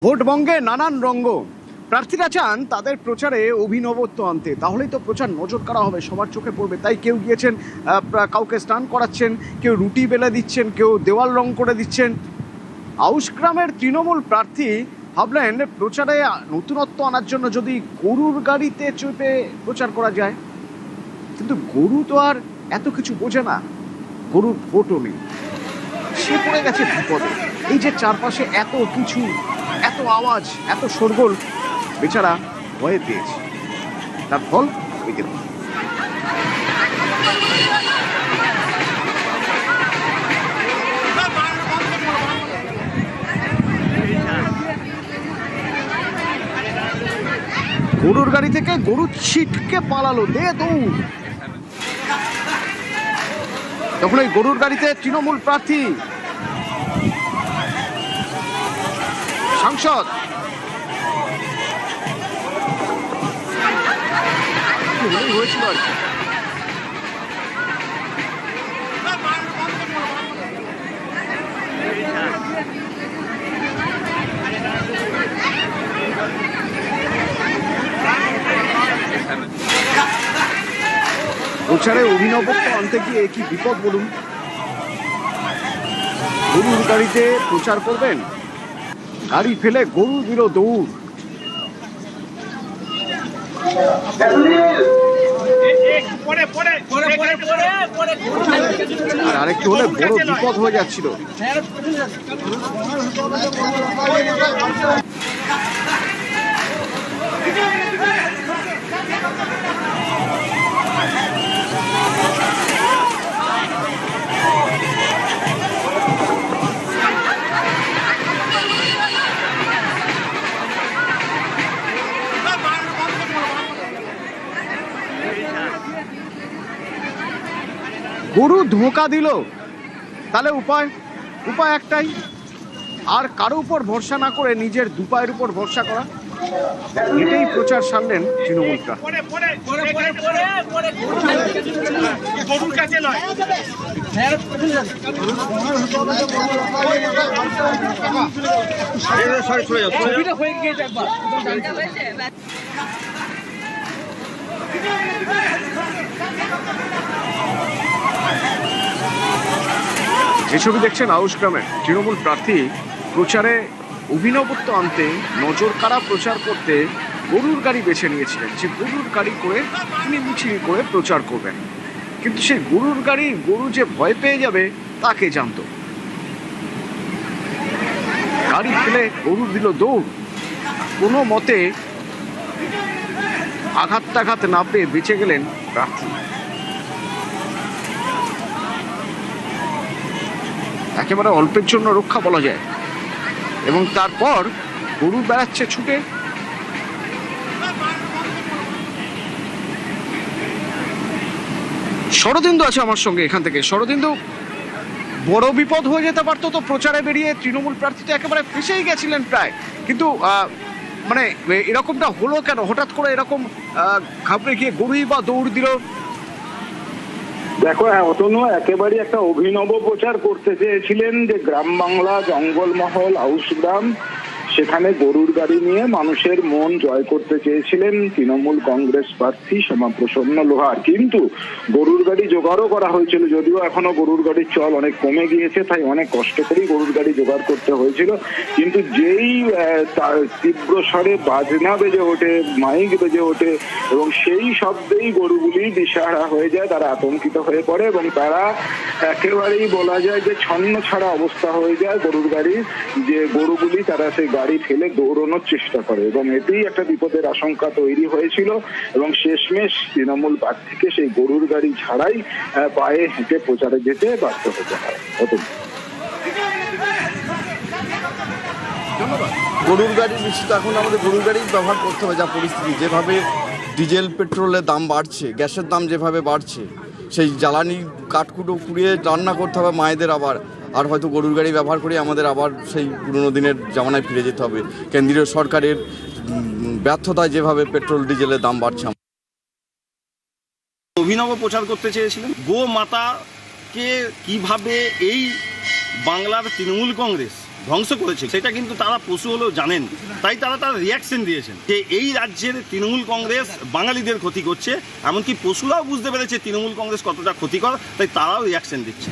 ভোটবঙ্গে নানান রঙ্গ। প্রার্থীরা চান তাদের প্রচারে অভিনবত্ব আনতে, তাহলেই তো প্রচার নজর কাড়া হবে, সবার চোখে পড়বে। তাই কেউ গিয়েছেন কাউকে স্নান করাচ্ছেন, কেউ রুটি বেলে দিচ্ছেন, কেউ দেওয়াল রং করে দিচ্ছেন। আউশগ্রামের তৃণমূল প্রার্থী ভাবলেন প্রচারে নতুনত্ব আনার জন্য যদি গরুর গাড়িতে চেপে প্রচার করা যায়। কিন্তু গরু তো আর এত কিছু বোঝে না, গরুর ভোটও নেই, সে পড়ে গেছে বিপদে। এই যে চারপাশে এত কিছু, এত আওয়াজ, এত শোরগোল, বেচারা ভয়ে পেয়েছে। তার ফল গরুর গাড়ি থেকে গরু ছিটকে পালালো, দে দৌড়। তখন ওই গরুর গাড়িতে তৃণমূল প্রার্থী সাংসদ হয়েছিল আর কি। প্রচারে অভিনবত্ব আনতে গিয়ে কি বিপদ বলুন। গরুর গাড়িতে প্রচার করবেন, গাড়ি ফেলে গরু দিল দৌড়। আর আরেকটু হলে বড় বিপদ হয়ে যাচ্ছিল। গরু ধোঁকা দিল, তাহলে উপায় একটাই, আর কারো উপর ভরসা না করে নিজের দুপায়ের উপর ভরসা করা। এটাই প্রচার সারলেন তৃণমূলরা। যে ছবি দেখছেন আউশগ্রামের তৃণমূল প্রার্থী প্রচারে অভিনবত্ব আনতে, নজর কাড়া প্রচার করতে গরুর গাড়ি বেছে নিয়েছিলেন। যে গরুর গাড়ি করে তিনি মিছিল করে প্রচার করবেন, কিন্তু সেই গরুর গাড়ি গরু যে ভয় পেয়ে যাবে তা কে জানত। গাড়ি ফেলে গরু দিল দৌড়। কোনো মতে আঘাত না পেয়ে বেঁচে গেলেন প্রার্থী। একেবারে অল্পের জন্য রক্ষা বলা যায়। এবং তারপর গরু বেড়াচ্ছে ছুটে। শরদিন্দু আছে আমার সঙ্গে এখান থেকে। শরদিন্দু, বড় বিপদ হয়ে যেতে পারতো তো প্রচারে বেরিয়ে। তৃণমূল প্রার্থী তো একেবারে ফেসেই গেছিলেন প্রায়, কিন্তু মানে এরকমটা হলো কেন? হঠাৎ করে এরকম ঘাবড়ে গিয়ে গরুই বা দৌড় দিল। দেখো, অতনু একেবারে একটা অভিনব প্রচার করতে চেয়েছিলেন যে গ্রাম বাংলা, জঙ্গলমহল, আউশগ্রাম, সেখানে গরুর গাড়ি নিয়ে মানুষের মন জয় করতে চেয়েছিলেন তৃণমূল কংগ্রেস প্রার্থী শ্যামাপ্রসন্ন লোহার। কিন্তু গরুর গাড়ি জোগাড়ও করা হয়েছিল, যদিও এখনো গরুর গাড়ির চল অনেক কমে গিয়েছে, তাই অনেক কষ্ট করেই গরুর গাড়ি জোগাড় করতে হয়েছিল। কিন্তু যেই তীব্র স্বরে বাজনা বেজে ওঠে, মাইক বেজে ওঠে, এবং সেই শব্দেই গরুগুলি দিশাহারা হয়ে যায়, তারা আতঙ্কিত হয়ে পড়ে এবং তারা একেবারেই বলা যায় যে ছন্ন ছাড়া অবস্থা হয়ে যায় গরুর গাড়ির। যে গরুগুলি তারা সেই গাড়ি ফেলে দৌড়ানোর চেষ্টা করে এবং এতেই একটা বিপদের আশঙ্কা তৈরি হয়েছিল। এবং শেষমেশ তৃণমূল প্রার্থীকে সেই গরুর গাড়ি ছাড়াই পায়ে হেঁটে প্রচারে যেতে বাধ্য হতে হয়। গরুর গাড়ি নিশ্চিত এখন আমাদের গরুর গাড়ি ব্যবহার করতে হবে। যা পরিস্থিতি, যেভাবে ডিজেল পেট্রোলের দাম বাড়ছে, গ্যাসের দাম যেভাবে বাড়ছে, সেই জ্বালানি কাঠকুটো পুড়িয়ে রান্না করতে হবে মায়েদের। আর হয়তো গরুর গাড়ি ব্যবহার করে আমাদের আবার সেই পুরনো দিনের জামানায় ফিরে যেতে হবে। কেন্দ্রীয় সরকারের ব্যর্থতায় যেভাবে পেট্রোল ডিজেলের দাম বাড়ছে। অভিনব প্রচার করতে চেয়েছিলেন গো মাতাকে কিভাবে এই বাংলার তৃণমূল কংগ্রেস ধ্বংস করেছে সেটা কিন্তু তারা পশু হলেও জানেন, তাই তারা রিয়াকশন দিয়েছেন যে এই রাজ্যের তৃণমূল কংগ্রেস বাঙালিদের ক্ষতি করছে, এমনকি পশুরাও বুঝতে পেরেছে তৃণমূল কংগ্রেস কতটা ক্ষতিকর, তাই তারাও রিয়াকশন দিচ্ছে।